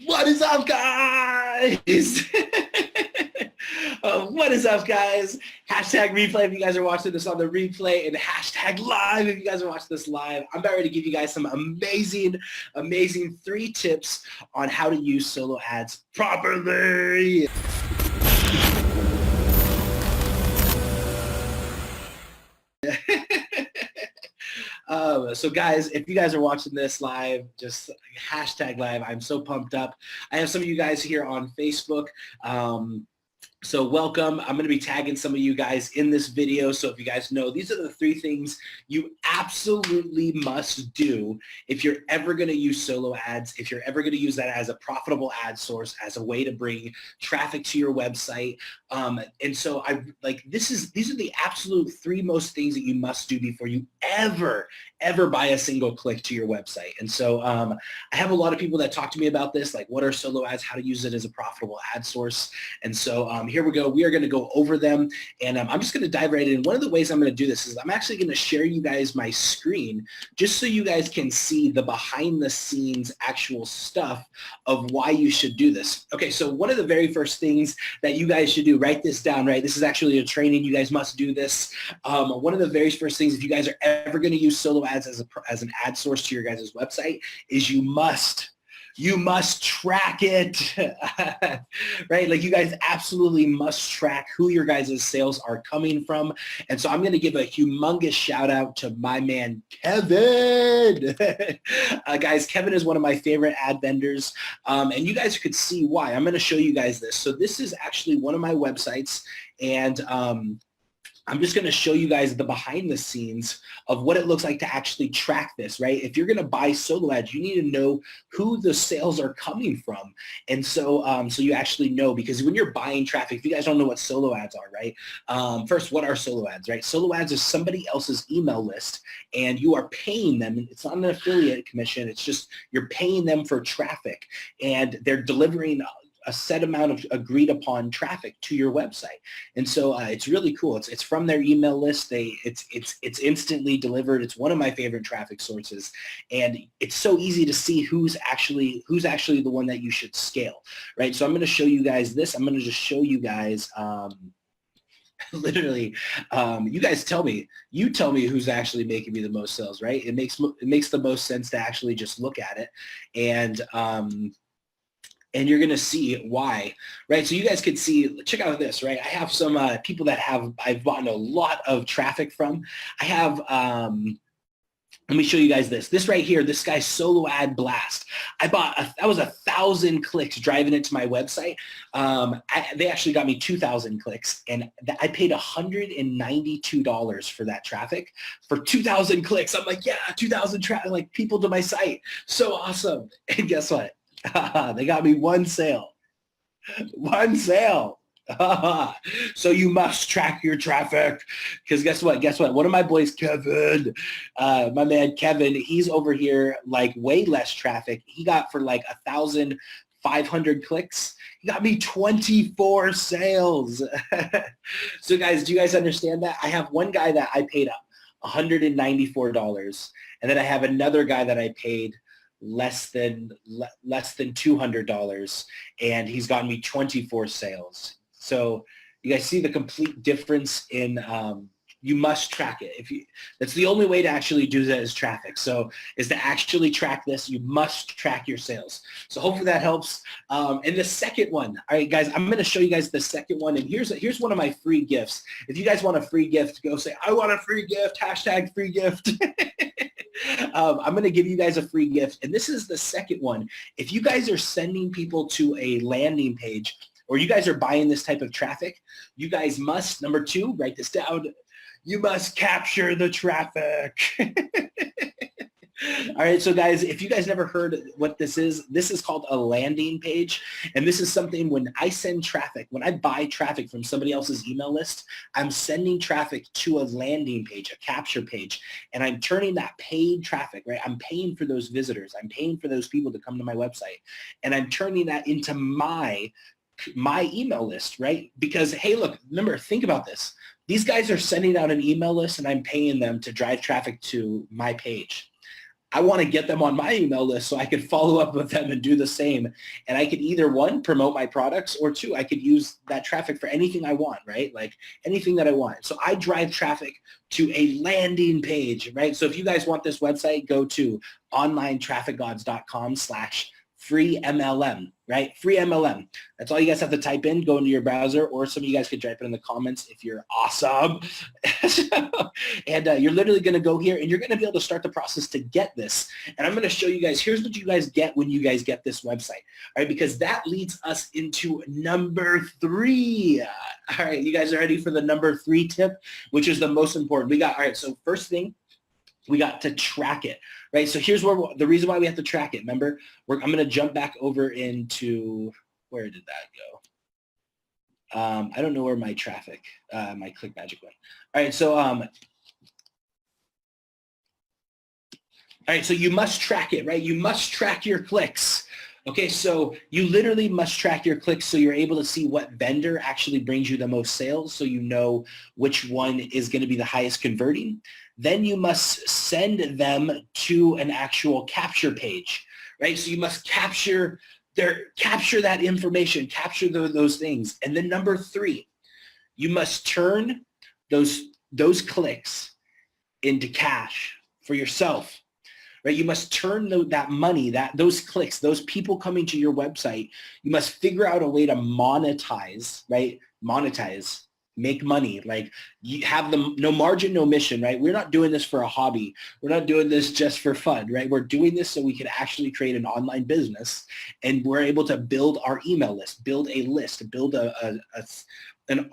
What is up, guys? What is up, guys? Hashtag replay if you guys are watching this on the replay, and hashtag live if you guys are watching this live. I'm about ready to give you guys some amazing 3 tips on how to use solo ads properly. So guys, if you guys are watching this live, just hashtag live. I'm so pumped up. I have some of you guys here on Facebook. So welcome. I'm going to be tagging some of you guys in this video. So if you guys know, these are the 3 things you absolutely must do if you're ever going to use solo ads, if you're ever going to use that as a profitable ad source, as a way to bring traffic to your website. And so these are the absolute 3 most things that you must do before you ever buy a single click to your website. And so I have a lot of people that talk to me about this, like what are solo ads, how to use it as a profitable ad source. And so here we go. We are going to go over them, and I'm just going to dive right in. One of the ways I'm going to do this is I'm actually going to share you guys my screen just so you guys can see the behind the scenes actual stuff of why you should do this. Okay, so one of the very first things that you guys should do, write this down, right? This is actually a training. You guys must do this. One of the very first things, if you guys are ever going to use solo ads as an ad source to your guys' website, is you must track it, right? Like you guys absolutely must track who your guys' sales are coming from. And so I'm going to give a humongous shout out to my man, Kevin. Guys, Kevin is one of my favorite ad vendors. And you guys could see why. I'm going to show you guys this. So this is actually one of my websites, and I'm just going to show you guys the behind the scenes of what it looks like to actually track this, right? If you're going to buy solo ads, you need to know who the sales are coming from. And so so you actually know, because when you're buying traffic, if you guys don't know what solo ads are, right? First, what are solo ads, right? Solo ads is somebody else's email list, and you are paying them. It's not an affiliate commission. It's just you're paying them for traffic, and they're delivering a set amount of agreed upon traffic to your website. And so it's really cool. It's from their email list. It's instantly delivered. It's one of my favorite traffic sources. And it's so easy to see who's actually the one that you should scale, right? So I'm going to show you guys this. I'm going to just show you guys literally, you guys tell me who's actually making me the most sales, right? It makes the most sense to actually just look at it, and you're going to see why, right? So you guys could see, check out this, right? I have some people that I've bought a lot of traffic from. I have, let me show you guys this. This right here, this guy's Solo Ad Blast. That was 1,000 clicks driving it to my website. They actually got me 2,000 clicks, and I paid $192 for that traffic for 2,000 clicks. I'm like, yeah, 2,000 like people to my site. So awesome. And guess what? They got me one sale. So you must track your traffic, because guess what? One of my boys, Kevin, my man Kevin, he's over here like way less traffic. He got for like 1,500 clicks. He got me 24 sales. So guys, do you guys understand that? I have one guy that I paid $194, and then I have another guy that I paid less than $200, and he's gotten me 24 sales. So you guys see the complete difference in you must track it. That's the only way to actually do that is traffic. So is to actually track this, you must track your sales. So hopefully that helps. And the second one, all right, guys, I'm going to show you guys the second one. And here's one of my free gifts. If you guys want a free gift, go say, I want a free gift, hashtag free gift. I'm going to give you guys a free gift. And this is the second one. If you guys are sending people to a landing page, or you guys are buying this type of traffic, you guys must, number 2, write this down, you must capture the traffic. All right, so guys, if you guys never heard what this is called a landing page. And this is something when I send traffic, when I buy traffic from somebody else's email list, I'm sending traffic to a landing page, a capture page, and I'm turning that paid traffic, right? I'm paying for those visitors. I'm paying for those people to come to my website, and I'm turning that into my email list, right? Because, hey, look, remember, think about this. These guys are sending out an email list, and I'm paying them to drive traffic to my page. I want to get them on my email list so I could follow up with them and do the same. And I could either, one, promote my products, or two, I could use that traffic for anything I want, right? Like anything that I want. So I drive traffic to a landing page, right? So if you guys want this website, go to onlinetrafficgods.com/free MLM, right? Free MLM. That's all you guys have to type in, go into your browser, or some of you guys could type it in the comments if you're awesome. And you're literally going to go here and you're going to be able to start the process to get this. And I'm going to show you guys, here's what you guys get when you guys get this website, all right? Because that leads us into number 3. All right, you guys are ready for the number 3 tip, which is the most important. We got, all right, so first thing, we got to track it, right? So here's where the reason why we have to track it. Remember, I'm going to jump back over into, where did that go? I don't know where my traffic, my ClickMagick went. All right, so you must track it, right? You must track your clicks. Okay, so you literally must track your clicks so you're able to see what vendor actually brings you the most sales, so you know which one is going to be the highest converting. Then you must send them to an actual capture page, right? So you must capture that information, capture those things. And then number 3, you must turn those clicks into cash for yourself, right? You must turn that money, those clicks, those people coming to your website, you must figure out a way to monetize, right? Make money. Like, you have no margin, no mission, right? We're not doing this for a hobby. We're not doing this just for fun, right? We're doing this so we can actually create an online business, and we're able to build our email list, build a list, build an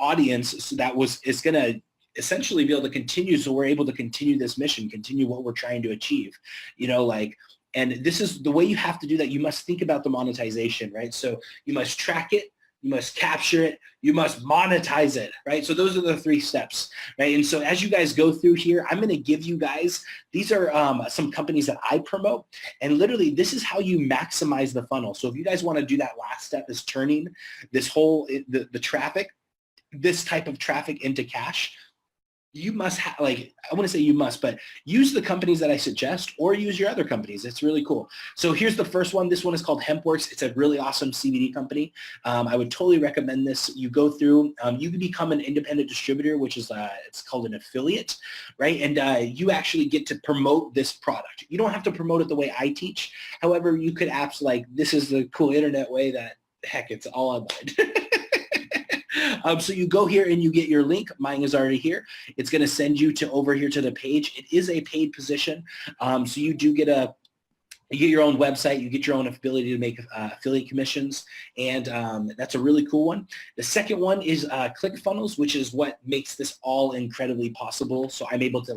audience so that is going to essentially be able to continue. So we're able to continue this mission, continue what we're trying to achieve, and this is the way you have to do that. You must think about the monetization, right? So you must track it, you must capture it, you must monetize it, right? So those are the 3 steps, right? And so as you guys go through here, I'm going to give you guys, these are some companies that I promote, and literally this is how you maximize the funnel. So if you guys want to do that last step, is turning this whole, the traffic, this type of traffic into cash, you must have, I want to say you must, but use the companies that I suggest, or use your other companies. It's really cool. So here's the first one. This one is called HempWorks. It's a really awesome CBD company. I would totally recommend this. You go through, you can become an independent distributor, which is, it's called an affiliate, right? And you actually get to promote this product. You don't have to promote it the way I teach. However, you could this is the cool internet way that, heck, it's all online. So you go here and you get your link. Mine is already here. It's going to send you over here to the page. It is a paid position. So you do get you get your own website, you get your own ability to make affiliate commissions, and that's a really cool one. The second one is ClickFunnels, which is what makes this all incredibly possible. So I'm able to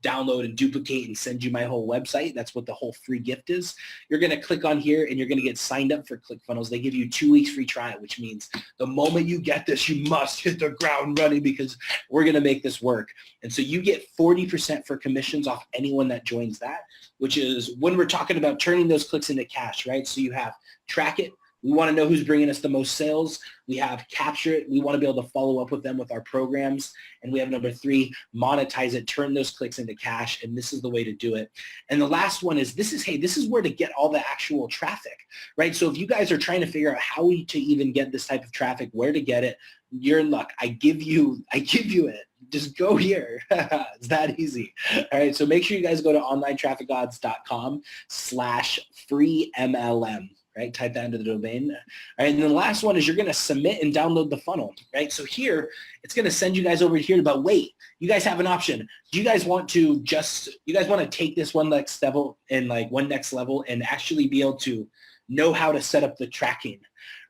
download and duplicate and send you my whole website. That's what the whole free gift is. You're going to click on here and you're going to get signed up for ClickFunnels. They give you 2 weeks free trial, which means the moment you get this, you must hit the ground running, because we're going to make this work. And so you get 40% for commissions off anyone that joins that, which is when we're talking about turning those clicks into cash, right? So you have track it. We want to know who's bringing us the most sales. We have capture it. We want to be able to follow up with them with our programs. And we have number 3, monetize it, turn those clicks into cash. And this is the way to do it. And the last one is, this is where to get all the actual traffic, right? So if you guys are trying to figure out how to even get this type of traffic, where to get it, you're in luck. I give you it. Just go here. It's that easy. All right. So make sure you guys go to onlinetrafficgods.com/free MLM. Right? Type that into the domain. All right, and then the last one is you're going to submit and download the funnel, right? So here, it's going to send you guys over here, but wait, you guys have an option. Do you guys want to take this one next level and one next level and actually be able to know how to set up the tracking,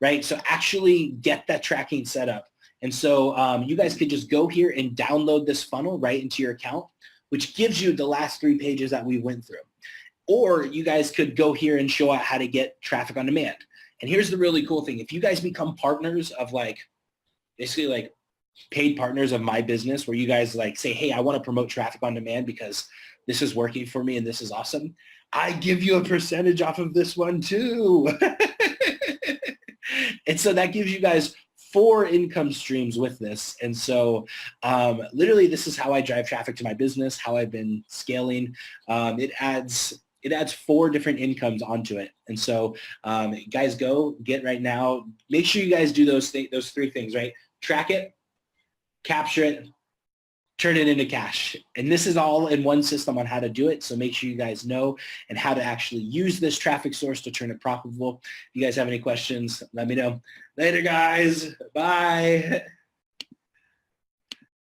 right? So actually get that tracking set up. And so you guys could just go here and download this funnel right into your account, which gives you the last 3 pages that we went through. Or you guys could go here and show out how to get traffic on demand. And here's the really cool thing. If you guys become partners of basically paid partners of my business, where you guys say, hey, I want to promote traffic on demand because this is working for me and this is awesome, I give you a percentage off of this one too. And so that gives you guys 4 income streams with this. And so literally this is how I drive traffic to my business, how I've been scaling. It adds it adds 4 different incomes onto it. And so guys, go get right now. Make sure you guys do those 3 things, right? Track it, capture it, turn it into cash. And this is all in one system on how to do it. So make sure you guys know and how to actually use this traffic source to turn it profitable. If you guys have any questions, let me know. Later, guys. Bye.